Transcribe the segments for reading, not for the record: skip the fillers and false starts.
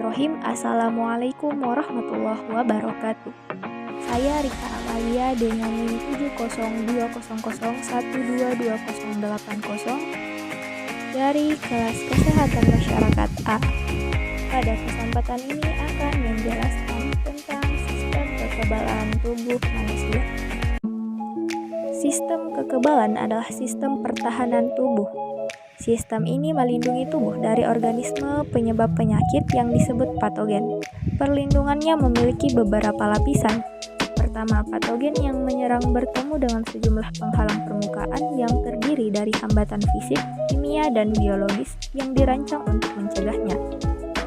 Bismillahirrahmanirrahim. Assalamualaikum warahmatullahi wabarakatuh. Saya Rika Amalia dengan NIM 70200122080 dari kelas Kesehatan Masyarakat A. Pada kesempatan ini akan menjelaskan tentang sistem kekebalan tubuh manusia. Sistem kekebalan adalah sistem pertahanan tubuh. Sistem ini melindungi tubuh dari organisme penyebab penyakit yang disebut patogen. Perlindungannya memiliki beberapa lapisan. Pertama, patogen yang menyerang bertemu dengan sejumlah penghalang permukaan yang terdiri dari hambatan fisik, kimia, dan biologis yang dirancang untuk mencegahnya.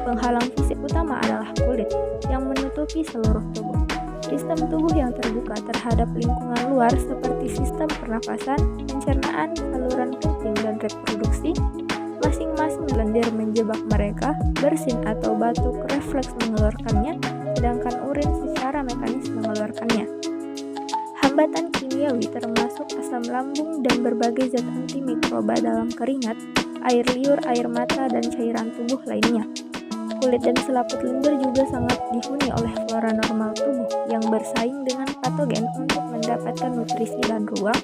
Penghalang fisik utama adalah kulit yang menutupi seluruh tubuh. Sistem tubuh yang terbuka terhadap lingkungan luar seperti sistem pernafasan, pencernaan, saluran kencing, dan reproduksi, masing-masing lendir menjebak mereka, bersin atau batuk refleks mengeluarkannya, sedangkan urin secara mekanis mengeluarkannya. Hambatan kimiawi termasuk asam lambung dan berbagai zat antimikroba dalam keringat, air liur, air mata, dan cairan tubuh lainnya. Kulit dan selaput lendir juga sangat dihuni oleh flora normal tubuh yang bersaing dengan patogen untuk mendapatkan nutrisi dan ruang,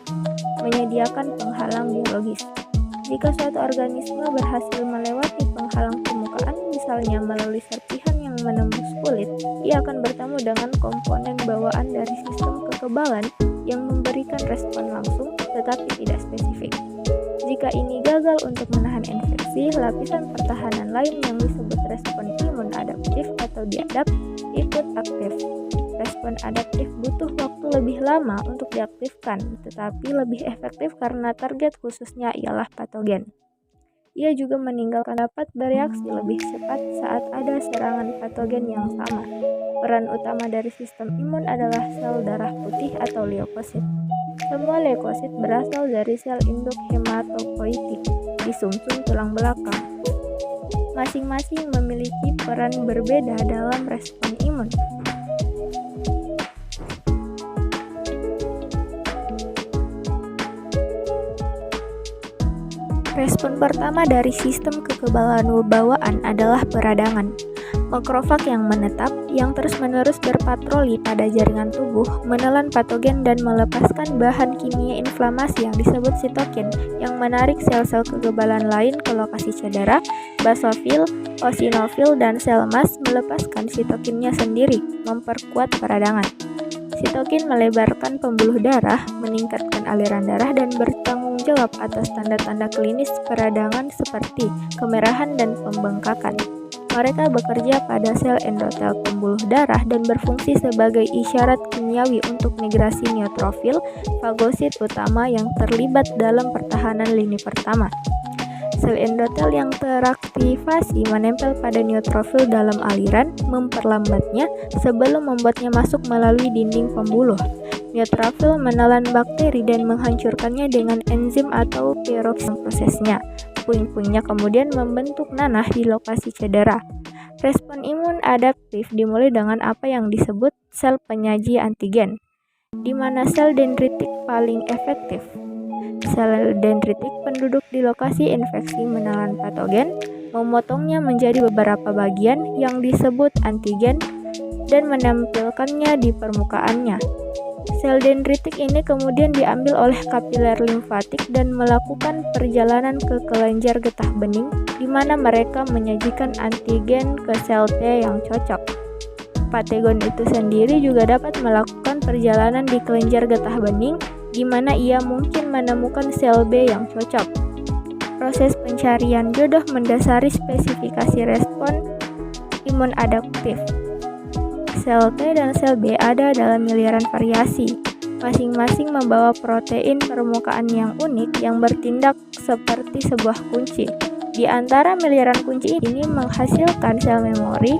menyediakan penghalang biologis. Jika suatu organisme berhasil melewati penghalang permukaan, misalnya melalui serpihan yang menembus kulit, ia akan bertemu dengan komponen bawaan dari sistem kekebalan yang memberikan respon langsung tetapi tidak spesifik. Jika ini gagal untuk menahan infeksi, lapisan pertahanan lain yang disebut respon imun adaptif atau diadap ikut aktif. Respon adaptif butuh waktu lebih lama untuk diaktifkan, tetapi lebih efektif karena target khususnya ialah patogen. Ia juga meninggalkan dapat bereaksi lebih cepat saat ada serangan patogen yang sama. Peran utama dari sistem imun adalah sel darah putih atau leukosit. Semua leukosit berasal dari sel induk hematopoietik di sumsum tulang belakang. Masing-masing memiliki peran berbeda dalam respon imun. Respon pertama dari sistem kekebalan bawaan adalah peradangan. Makrofag yang menetap, yang terus-menerus berpatroli pada jaringan tubuh, menelan patogen dan melepaskan bahan kimia inflamasi yang disebut sitokin, yang menarik sel-sel kekebalan lain ke lokasi cedera. Basofil, eosinofil, dan sel mast melepaskan sitokinnya sendiri, memperkuat peradangan. Sitokin melebarkan pembuluh darah, meningkatkan aliran darah, dan bertanggung jawab atas tanda-tanda klinis peradangan seperti kemerahan dan pembengkakan. Mereka bekerja pada sel endotel pembuluh darah dan berfungsi sebagai isyarat kimiawi untuk migrasi neutrofil, fagosit utama yang terlibat dalam pertahanan lini pertama. Sel endotel yang teraktivasi menempel pada neutrofil dalam aliran, memperlambatnya sebelum membuatnya masuk melalui dinding pembuluh. Neutrofil menelan bakteri dan menghancurkannya dengan enzim atau piroksin prosesnya. Puing-puingnya kemudian membentuk nanah di lokasi cedera. Respon imun adaptif dimulai dengan apa yang disebut sel penyaji antigen, di mana sel dendritik paling efektif. Sel dendritik penduduk di lokasi infeksi menelan patogen, memotongnya menjadi beberapa bagian yang disebut antigen dan menampilkannya di permukaannya. Sel dendritik ini kemudian diambil oleh kapiler limfatik dan melakukan perjalanan ke kelenjar getah bening, di mana mereka menyajikan antigen ke sel T yang cocok. Patogen itu sendiri juga dapat melakukan perjalanan di kelenjar getah bening, di mana ia mungkin menemukan sel B yang cocok. Proses pencarian jodoh mendasari spesifikasi respon imun adaptif. Sel T dan sel B ada dalam miliaran variasi, masing-masing membawa protein permukaan yang unik yang bertindak seperti sebuah kunci. Di antara miliaran kunci ini menghasilkan sel memori,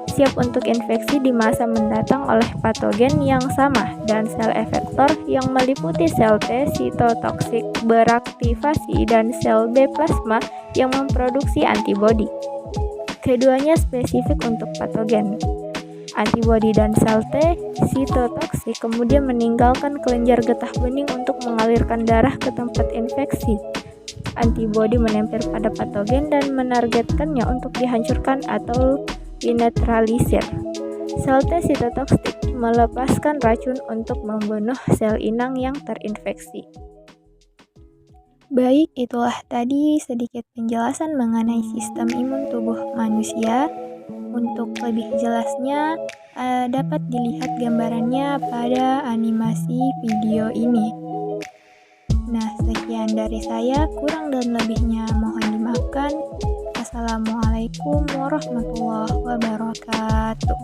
siap untuk infeksi di masa mendatang oleh patogen yang sama, dan sel efektor yang meliputi sel T sitotoksik beraktivasi dan sel B plasma yang memproduksi antibodi. Keduanya spesifik untuk patogen. Antibodi dan sel T sitotoksik kemudian meninggalkan kelenjar getah bening untuk mengalirkan darah ke tempat infeksi. Antibodi menempel pada patogen dan menargetkannya untuk dihancurkan atau dinetralisir. Sel T sitotoksik melepaskan racun untuk membunuh sel inang yang terinfeksi. Baik, itulah tadi sedikit penjelasan mengenai sistem imun tubuh manusia. Untuk lebih jelasnya, dapat dilihat gambarannya pada animasi video ini. Nah, sekian dari saya, kurang dan lebihnya mohon dimaafkan. Assalamualaikum warahmatullahi wabarakatuh.